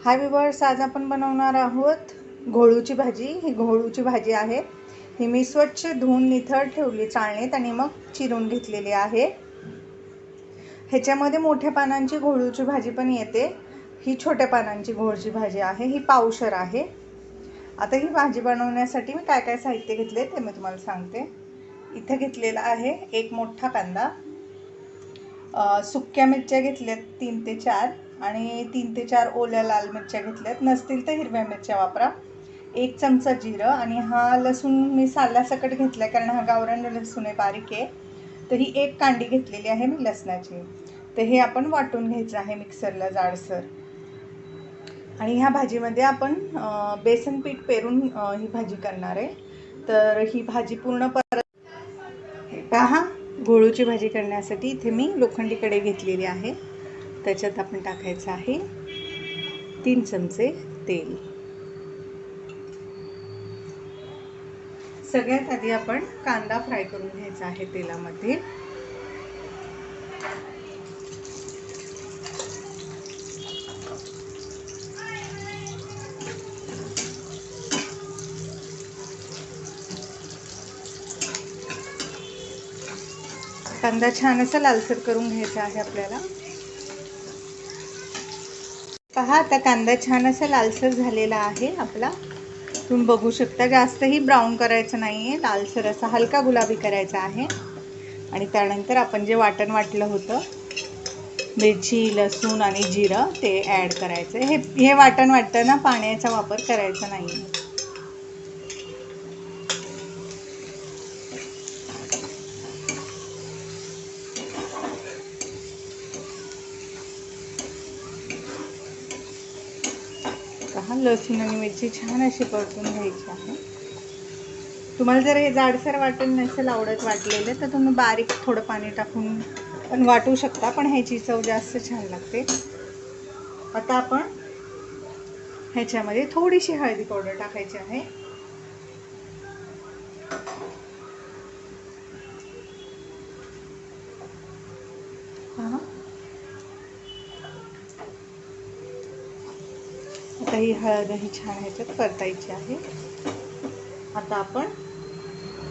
हाय viewers, आज आपण बनवणार आहोत घोळूची भाजी। ही घोळूची भाजी आहे। ही मी स्वच्छ धुवून निथळ ठेवली चाळणीत आणि मग चिरून घेतलेली आहे। ह्याच्यामध्ये मोठ्या पानांची घोळूची भाजी पण येते। ही छोट्या पानांची घोळूची भाजी आहे। ही पावशर आहे। आता ही भाजी बनवण्यासाठी मी काय काय साहित्य घेतले ते मी तुम्हाला सांगते। इथे घेतलेला आहे एक मोठा कांदा, सुक्या मिरच्या घेतल्यात 3 ते 4 आणि 3 ते 4 ओल्या लाल मिरच्या घेतल्यात, नसतील तर हिरव्या मिरच्या वापरा। 1 चमचा जिरं आणि हा लसूण मी सालासकट घेतला कारण हा गावरान लसूण आहे, बारीक आहे। तर ही 1 कांडी घेतलेली आहे मी लसणाची। तर हे आपण वाटून घ्यायचं आहे मिक्सरला जाडसर। आणि ह्या भाजीमध्ये आपण बेसन पीठ पेरून ही भाजी करणार आहे। तर ही भाजी पूर्ण पहा, घोळूची भाजी करण्यासाठी इथे मी लोखंडी कढई घेतलेली आहे। त्याच्यात आपण टाकायचं आहे 3 चमचे तेल। सगळ्यात आधी आपण कांदा फ्राय करून घ्यायचा आहे तेलामध्ये। कांदा छान असा लालसर करून घ्यायचा आहे आपल्याला। पहा, आता कांदा छान असा लालसर झालेला आहे आपला। तुम्ही बघू शकता, जास्तही ब्राऊन करायचं नाहीये, लालसर असा हलका गुलाबी करायचा आहे। आणि त्यानंतर आपण जे वाटण वाटलं होतं, मिरची, लसूण आणि जिरं, ते ॲड करायचं। हे वाटण वाटताना पाण्याचा वापर करायचा नाही। पहा, लसूण आणि मिरची छान अशी परतून घ्यायची आहे। तुम्हाला जर हे जाडसर वाटण नसेल आवडत वाटलेलं तर तुम्ही बारीक थोडं पाणी टाकून पण वाटू शकता, पण ह्याची चव जास्त छान लागते। आता आपण ह्याच्यामध्ये थोडीशी हळदी पावडर टाकायची आहे। आता ही हळद ही छान ह्याच्यात परतायची आहे। आता आपण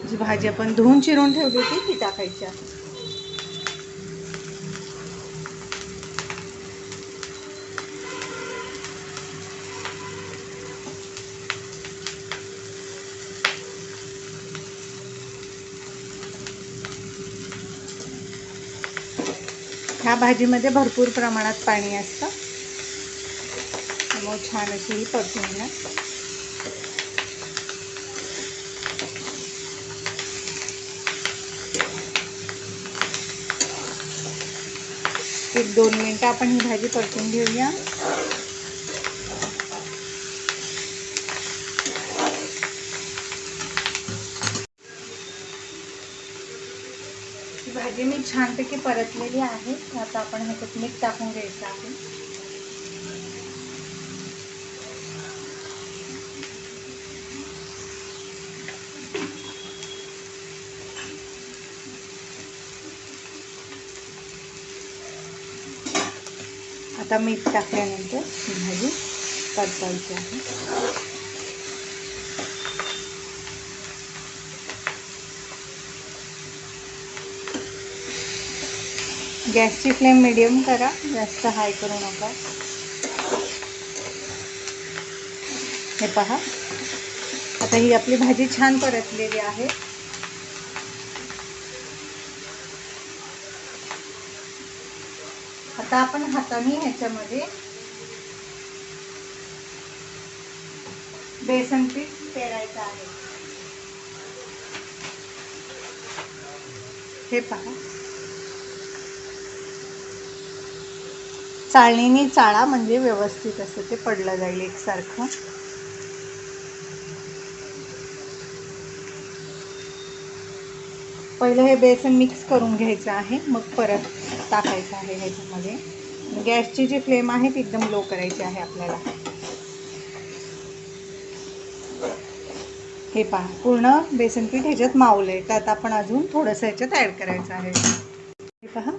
जी भाजी आपण धुवून चिरून ठेवली होती ती टाकायची आहे। ह्या भाजीमध्ये भरपूर प्रमाणात पाणी असतं, मग छान अशी ही परतून घ्या। एक 2 मिनिटं आपण ही भाजी परतून घेऊया। ही भाजी मी छानपैकी परतलेली आहे। आता आपण ह्याच्यात मीठ टाकून घ्यायचं आहे। आता मीठ टाकल्यानंतर ही भाजी परतायची आहे। गॅसची फ्लेम मीडियम करा, जास्त हाय करू नका। हे पहा, आता ही आपली भाजी छान परतलेली आहे। आता आपण हाताने ह्याच्यामध्ये बेसन पीठ पेरायचं आहे। हे पहा, चाळणीने चाळा म्हणजे व्यवस्थित असं ते पडलं जाईल एकसारखं। पहिलं हे बेसन मिक्स करून घ्यायचं आहे, मग परत टाकायचं आहे ह्याच्यामध्ये। गॅसची जी फ्लेम आहे ती एकदम लो करायची आहे आपल्याला। हे पहा, पूर्ण बेसन पीठ ह्याच्यात मावलंय। तर आता आपण अजून थोडंसं ह्याच्यात ॲड करायचं आहे। हे पहा,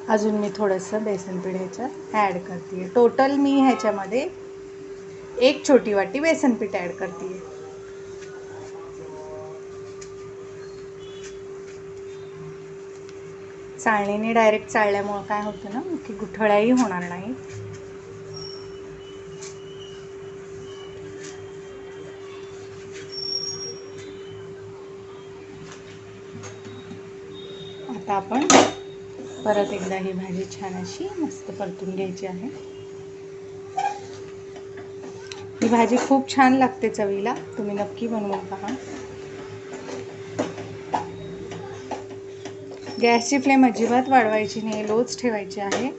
अजून मी थोडंसं बेसन पीठ ह्याच्यात ॲड करते. टोटल मी ह्याच्यामध्ये 1 छोटी वाटी बेसन पीठ ॲड करते. चाळणीने डायरेक्ट चाळल्यामुळं काय होतं ना की गुठळ्याही होणार नाही. आता आपण परत एकदा ही भाजी छान अशी मस्त परतून घ्यायची आहे. ही भाजी खूप छान लागते चवीला, तुम्ही नक्की बनवून पहा. गॅसची फ्लेम अजिबात वाढवायची नाही, लोच ठेवायची आहे.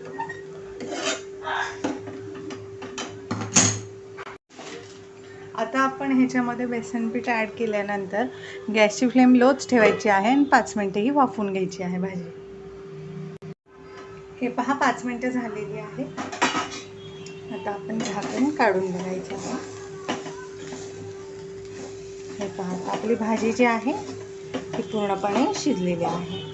आता आपण ह्याच्यामध्ये बेसन पीठ ॲड केल्यानंतर गॅसची फ्लेम लोच ठेवायची आहे आणि 5 मिनिटे ही वाफवून घ्यायची आहे भाजी. हे पहा 5 मिनिटं झालेली आहे. आता आपण झाकण काढून बघायचे आहे. हे पहा आपली भाजी जी आहे ती पूर्णपणे शिजलेली आहे.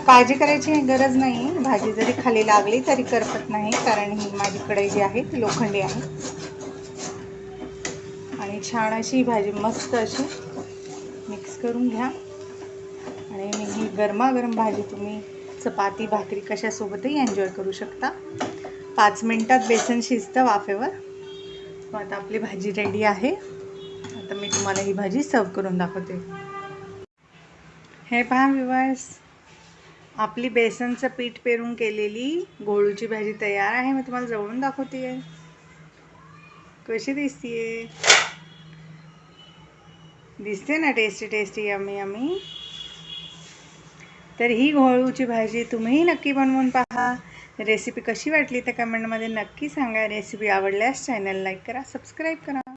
काळजी करायची गरज नाही, भाजी जरी खाली लागली तरी करपत नाही, कारण ही माझी कढई जी आहे ती लोखंडी आहे. आणि छान अशी भाजी मस्त अशी मिक्स करून घ्या. आणि ही गरमागरम भाजी तुम्ही चपाती भाकरी कशासोबतही एन्जॉय करू शकता. 5 मिनिटात बेसन शिजतं वाफेवर. आता आपली भाजी रेडी आहे. आता मी तुम्हाला ही भाजी सर्व करून दाखवते. हे पहा व्ह्यूअर्स, आपली बेसनचं पीठ पेरून केलेली गोळूची भाजी तयार आहे. मी तुम्हाला जवळून दाखवते कशी दिसतीये. दिसते ना टेस्टी टेस्टी यम्मी यम्मी. तर ही गोळूची भाजी तुम्ही नक्की बनवून पहा. रेसिपी कशी वाटली तर कमेंटमध्ये नक्की सांगा. रेसिपी आवडल्यास चॅनल लाईक करा, सबस्क्राईब करा.